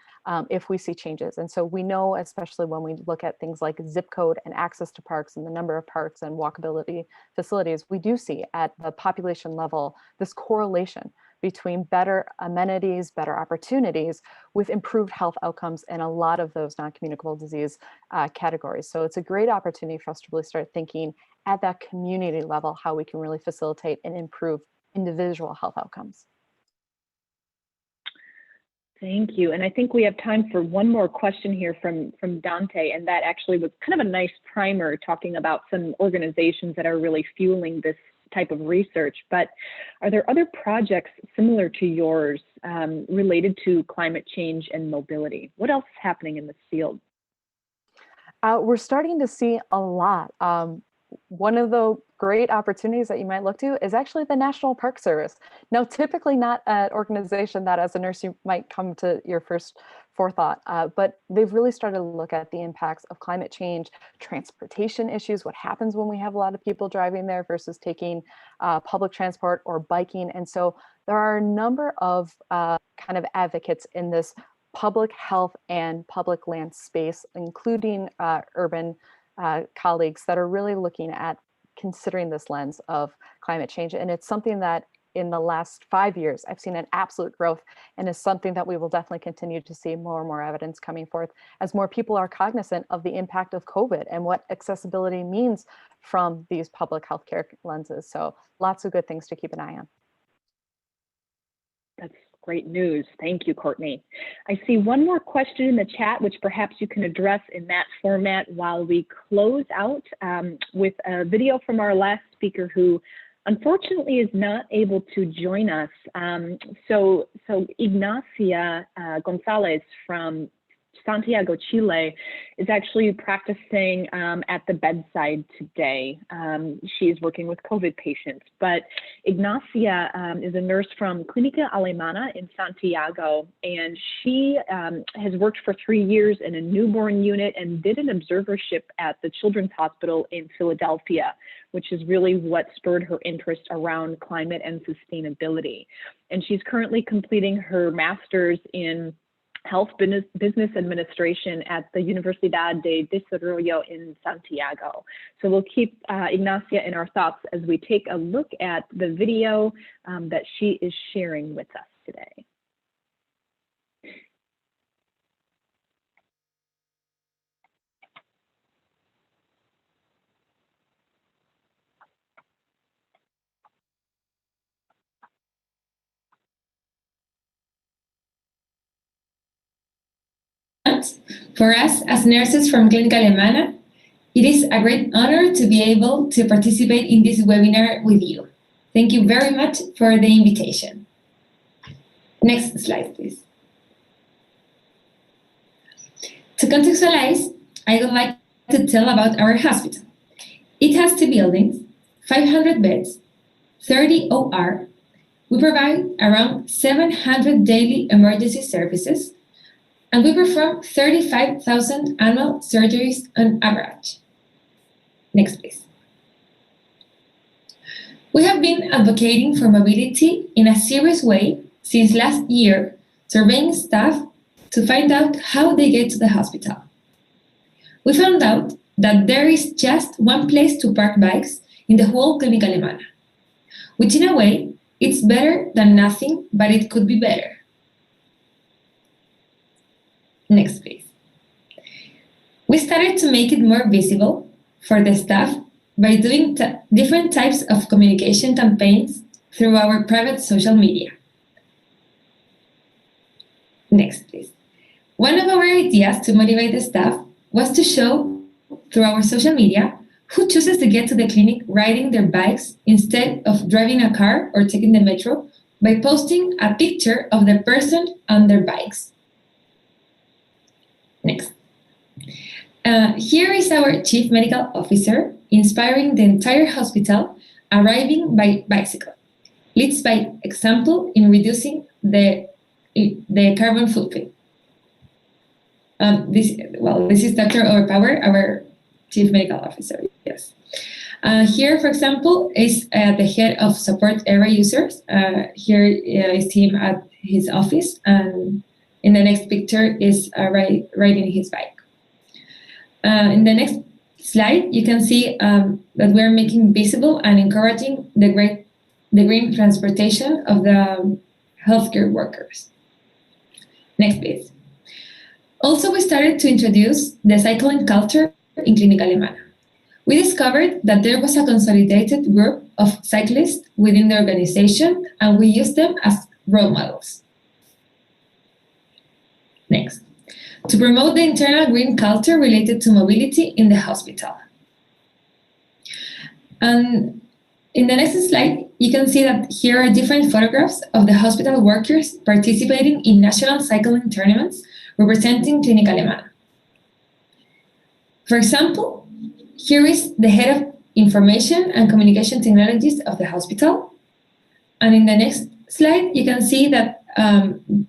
if we see changes. And so we know, especially when we look at things like zip code and access to parks and the number of parks and walkability facilities, we do see at the population level this correlation between better amenities, better opportunities with improved health outcomes in a lot of those non-communicable disease categories. So it's a great opportunity for us to really start thinking at that community level how we can really facilitate and improve individual health outcomes. Thank you. And I think we have time for one more question here from Dante, and that actually was kind of a nice primer talking about some organizations that are really fueling this type of research. But are there other projects similar to yours related to climate change and mobility? What else is happening in this field? We're starting to see a lot. One of the great opportunities that you might look to is actually the National Park Service. Now, typically not an organization that as a nurse you might come to your first forethought, but they've really started to look at the impacts of climate change, transportation issues, what happens when we have a lot of people driving there versus taking public transport or biking. And so there are a number of kind of advocates in this public health and public land space, including urban colleagues that are really looking at considering this lens of climate change. And it's something that in the last 5 years, I've seen an absolute growth, and is something that we will definitely continue to see more and more evidence coming forth as more people are cognizant of the impact of COVID and what accessibility means from these public healthcare lenses. So lots of good things to keep an eye on. That's great news. Thank you, Courtney. I see one more question in the chat, which perhaps you can address in that format while we close out with a video from our last speaker who unfortunately is not able to join us. So Ignacia Gonzalez from Santiago, Chile, is actually practicing at the bedside today. She is working with COVID patients, but Ignacia is a nurse from Clínica Alemana in Santiago, and she has worked for 3 years in a newborn unit and did an observership at the Children's Hospital in Philadelphia, which is really what spurred her interest around climate and sustainability. And she's currently completing her master's in Health Business Administration at the Universidad de Desarrollo in Santiago. So we'll keep Ignacia in our thoughts as we take a look at the video that she is sharing with us today. For us as nurses from Clínica Alemana, it is a great honor to be able to participate in this webinar with you. Thank you very much for the invitation. Next slide, please. To contextualize, I would like to tell about our hospital. It has 2 buildings, 500 beds, 30 OR. We provide around 700 daily emergency services, and we perform 35,000 annual surgeries on average. Next, please. We have been advocating for mobility in a serious way since last year, surveying staff to find out how they get to the hospital. We found out that there is just one place to park bikes in the whole Clínica Alemana, which in a way, it's better than nothing, but it could be better. Next, please. We started to make it more visible for the staff by doing different types of communication campaigns through our private social media. Next, please. One of our ideas to motivate the staff was to show through our social media who chooses to get to the clinic riding their bikes instead of driving a car or taking the metro by posting a picture of the person on their bikes. Next. Here is our Chief Medical Officer inspiring the entire hospital arriving by bicycle. Leads by example in reducing the carbon footprint. This is Dr. Overpower, our Chief Medical Officer, yes. Here, for example, is the head of support area users. Here is him at his office, and in the next picture is riding his bike. In the next slide, you can see that we're making visible and encouraging the green transportation of the healthcare workers. Next, please. Also, we started to introduce the cycling culture in Clínica Alemana. We discovered that there was a consolidated group of cyclists within the organization, and we used them as role models. Next. To promote the internal green culture related to mobility in the hospital. And in the next slide, you can see that here are different photographs of the hospital workers participating in national cycling tournaments representing Clínica Alemana. For example, here is the head of information and communication technologies of the hospital. And in the next slide, you can see that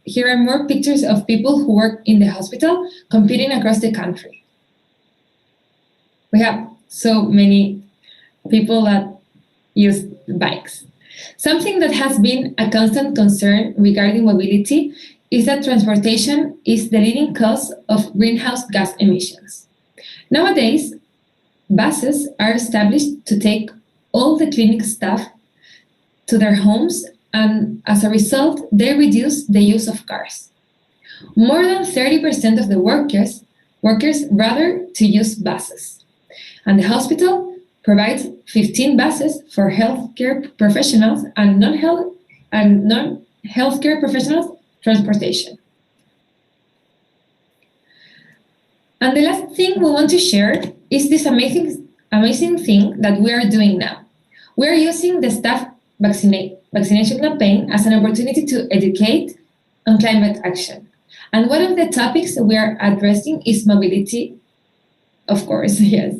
here are more pictures of people who work in the hospital competing across the country. We have so many people that use bikes. Something that has been a constant concern regarding mobility is that transportation is the leading cause of greenhouse gas emissions. Nowadays, buses are established to take all the clinic staff to their homes, and as a result, they reduce the use of cars. More than 30% of the workers rather to use buses. And the hospital provides 15 buses for healthcare professionals and non-healthcare professionals transportation. And the last thing we want to share is this amazing thing that we are doing now. We are using the staff vaccination campaign as an opportunity to educate on climate action. And one of the topics we are addressing is mobility, of course, yes.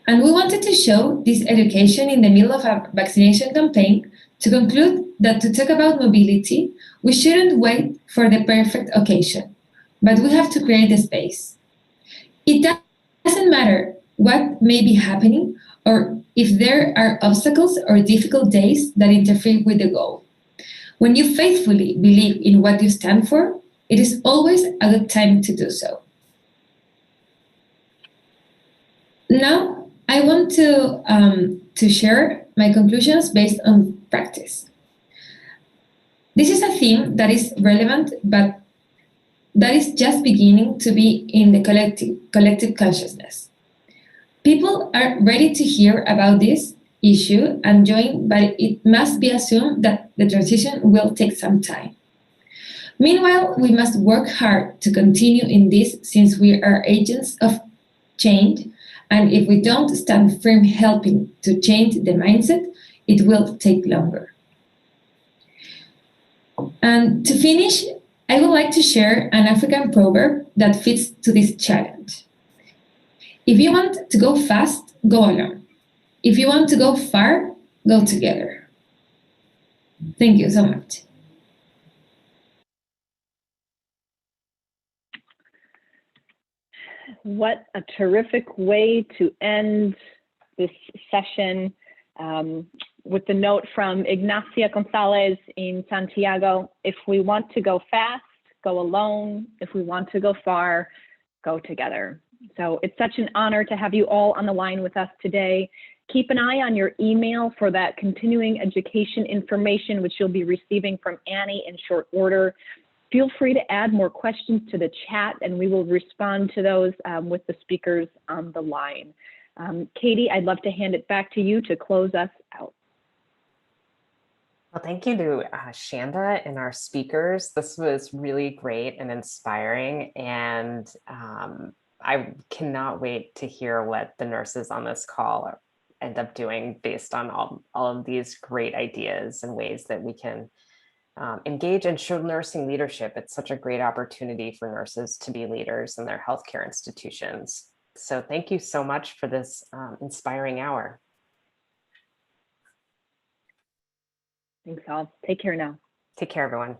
And we wanted to show this education in the middle of a vaccination campaign to conclude that to talk about mobility, we shouldn't wait for the perfect occasion, but we have to create the space. It doesn't matter what may be happening or if there are obstacles or difficult days that interfere with the goal. When you faithfully believe in what you stand for, it is always a good time to do so. Now, I want to share my conclusions based on practice. This is a theme that is relevant, but that is just beginning to be in the collective consciousness. People are ready to hear about this issue and join, but it must be assumed that the transition will take some time. Meanwhile, we must work hard to continue in this since we are agents of change, and if we don't stand firm helping to change the mindset, it will take longer. And to finish, I would like to share an African proverb that fits to this challenge. If you want to go fast, go alone. If you want to go far, go together. Thank you so much. What a terrific way to end this session with the note from Ignacia Gonzalez in Santiago. If we want to go fast, go alone. If we want to go far, go together. So it's such an honor to have you all on the line with us today. Keep an eye on your email for that continuing education information, which you'll be receiving from Annie in short order. Feel free to add more questions to the chat and we will respond to those with the speakers on the line. Katie, I'd love to hand it back to you to close us out. Well, thank you to Shanda and our speakers. This was really great and inspiring, and I cannot wait to hear what the nurses on this call end up doing based on all of these great ideas and ways that we can engage and show nursing leadership. It's such a great opportunity for nurses to be leaders in their healthcare institutions. So thank you so much for this inspiring hour. Thanks all. Take care now. Take care, everyone.